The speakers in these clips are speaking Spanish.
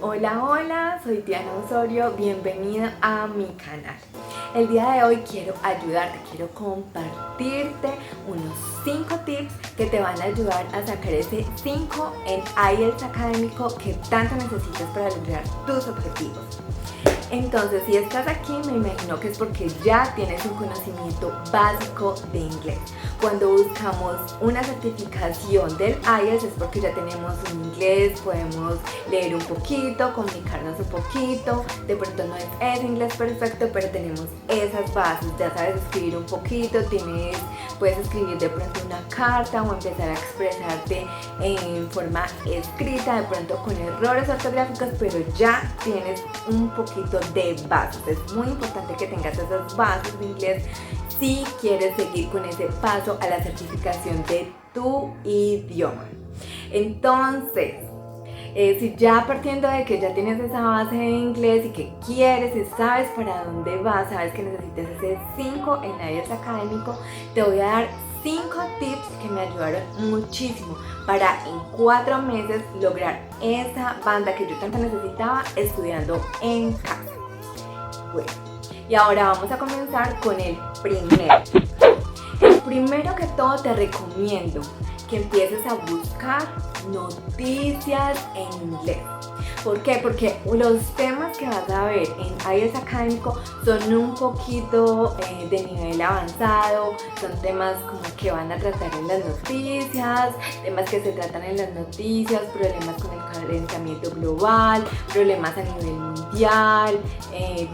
Hola, hola, soy Diana Osorio, bienvenida a mi canal. El día de hoy quiero ayudarte, quiero compartirte unos 5 tips que te van a ayudar a sacar ese 5 en IELTS académico que tanto necesitas para lograr tus objetivos. Entonces, si estás aquí, me imagino que es porque ya tienes un conocimiento básico de inglés. Cuando buscamos una certificación del IELTS es porque ya tenemos un inglés, podemos leer un poquito, comunicarnos un poquito. De pronto no es ese inglés perfecto, pero tenemos esas bases. Ya sabes escribir un poquito, puedes escribir de pronto una carta o empezar a expresarte en forma escrita, de pronto con errores ortográficos, pero ya tienes un poquito de bases. Es muy importante que tengas esas bases de inglés si quieres seguir con ese paso a la certificación de tu idioma. Entonces, si ya partiendo de que ya tienes esa base de inglés y que quieres y sabes para dónde vas, sabes que necesitas ese 5 en IELTS académico, te voy a dar 5 tips que me ayudaron muchísimo para en 4 meses lograr esa banda que yo tanto necesitaba estudiando en casa. Bueno, y ahora vamos a comenzar con el primero. El primero que todo te recomiendo que empieces a buscar noticias en inglés. ¿Por qué? Porque los temas que vas a ver en IELTS académico son un poquito de nivel avanzado, son temas como que van a tratar en las noticias, temas que se tratan en las noticias, problemas con el calentamiento global, problemas a nivel mundial,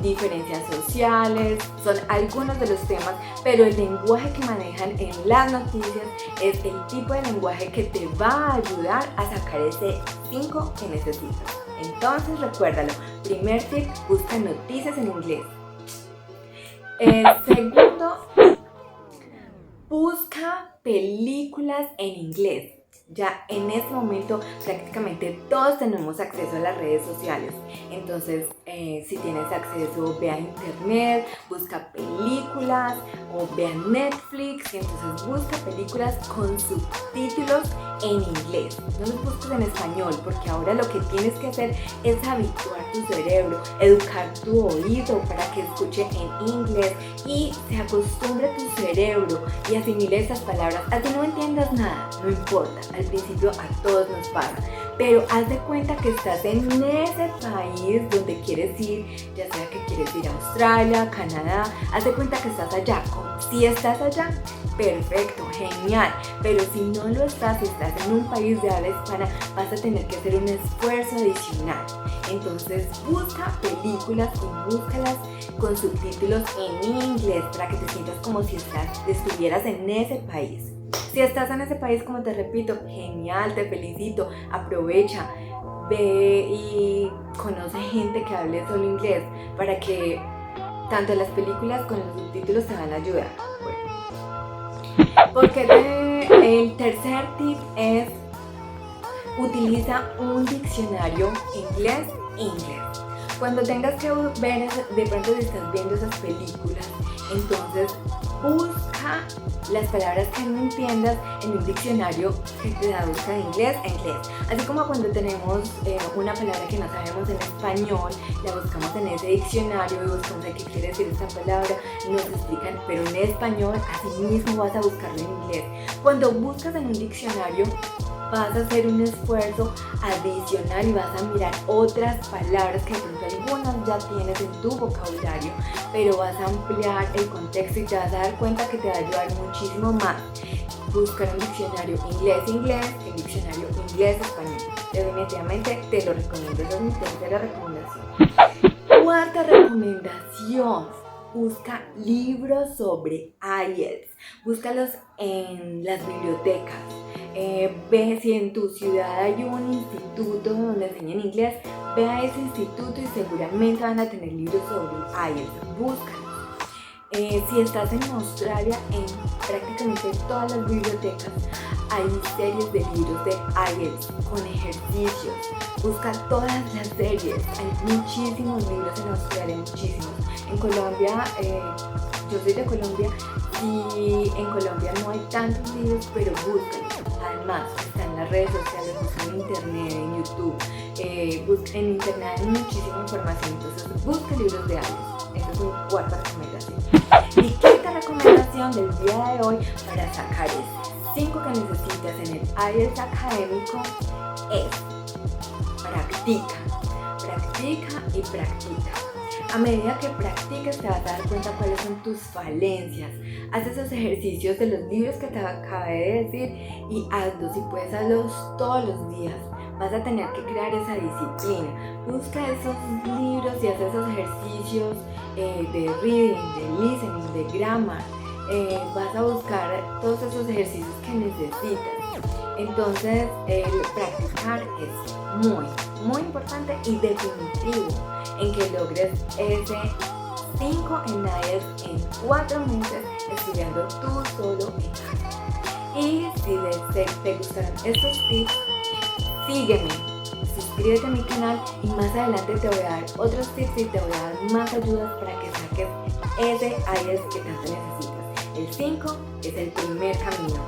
diferencias sociales, son algunos de los temas, pero el lenguaje que manejan en las noticias es el tipo de lenguaje que te va a ayudar a sacar ese 5 que necesitas. Entonces recuérdalo, primer tip, busca noticias en inglés. El segundo, busca películas en inglés. Ya en este momento prácticamente todos tenemos acceso a las redes sociales. Entonces, si tienes acceso, ve a internet, busca películas o ve a Netflix. Entonces busca películas con subtítulos en inglés. No los busques en español, porque ahora lo que tienes que hacer es habituar tu cerebro, educar tu oído para que escuche en inglés y se acostumbre tu cerebro y asimile esas palabras. Así no entiendas nada, no importa. Al principio a todos nos pasa, pero haz de cuenta que estás en ese país donde quieres ir, ya sea que quieres ir a Australia, Canadá, haz de cuenta que estás allá. Si estás allá, perfecto, genial, pero si no lo estás, si estás en un país de habla hispana, vas a tener que hacer un esfuerzo adicional. Entonces busca películas y búscalas con subtítulos en inglés para que te sientas como si estuvieras en ese país. Si estás en ese país, como te repito, genial, te felicito, aprovecha, ve y conoce gente que hable solo inglés para que tanto las películas con los subtítulos te van a ayudar. Bueno, porque el tercer tip es utiliza un diccionario inglés. Cuando tengas que ver, de pronto si estás viendo esas películas, entonces busca las palabras que no entiendas en un diccionario que te traduzca de inglés a inglés. Así como cuando tenemos una palabra que no sabemos en español, la buscamos en ese diccionario y buscamos qué quiere decir esta palabra, nos explican, pero en español, así mismo vas a buscarlo en inglés. Cuando buscas en un diccionario, vas a hacer un esfuerzo adicional y vas a mirar otras palabras que de pronto algunas ya tienes en tu vocabulario, pero vas a ampliar el contexto y te vas a dar cuenta que te va a ayudar muchísimo más buscar un diccionario inglés-inglés que un diccionario inglés-español. Definitivamente te lo recomiendo, esa es mi tercera recomendación. Cuarta recomendación, busca libros sobre IELTS, búscalos en las bibliotecas. Ve si en tu ciudad hay un instituto donde enseñan inglés, ve a ese instituto y seguramente van a tener libros sobre IELTS, búscalos. Si estás en Australia, en prácticamente todas las bibliotecas hay series de libros de IELTS con ejercicios. Busca todas las series, hay muchísimos libros en Australia, muchísimos. En Colombia, yo soy de Colombia y en Colombia no hay tantos libros, pero búscalos. Además, están en las redes sociales, buscan en internet, en YouTube, En internet hay muchísima información, entonces busca libros de IELTS. Esa es mi cuarta recomendación. Mi quinta recomendación del día de hoy para sacar ese 5 que necesitas en el IELTS académico es practica y practica. A medida que practicas te vas a dar cuenta cuáles son tus falencias. Haz esos ejercicios de los libros que te acabé de decir y hazlos, y puedes hazlos todos los días. Vas a tener que crear esa disciplina. Busca esos libros y haz esos ejercicios de reading, de listening, de grammar. Vas a buscar todos esos ejercicios que necesitas. Entonces, practicar es muy importante y definitivo en que logres ese 5 en IELTS en 4 meses estudiando tú solo en casa. Y si te gustaron estos tips, sígueme, suscríbete a mi canal y más adelante te voy a dar otros tips y te voy a dar más ayudas para que saques ese IELTS que tanto necesitas. El 5 es el primer camino,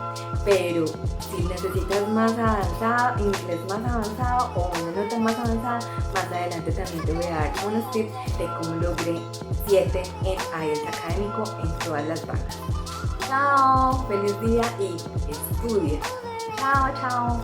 pero si necesitas más avanzado, inglés más avanzado o una nota más avanzada, más adelante también te voy a dar unos tips de cómo logré 7 en IELTS académico en todas las bancas. Chao, feliz día y estudia. Chao.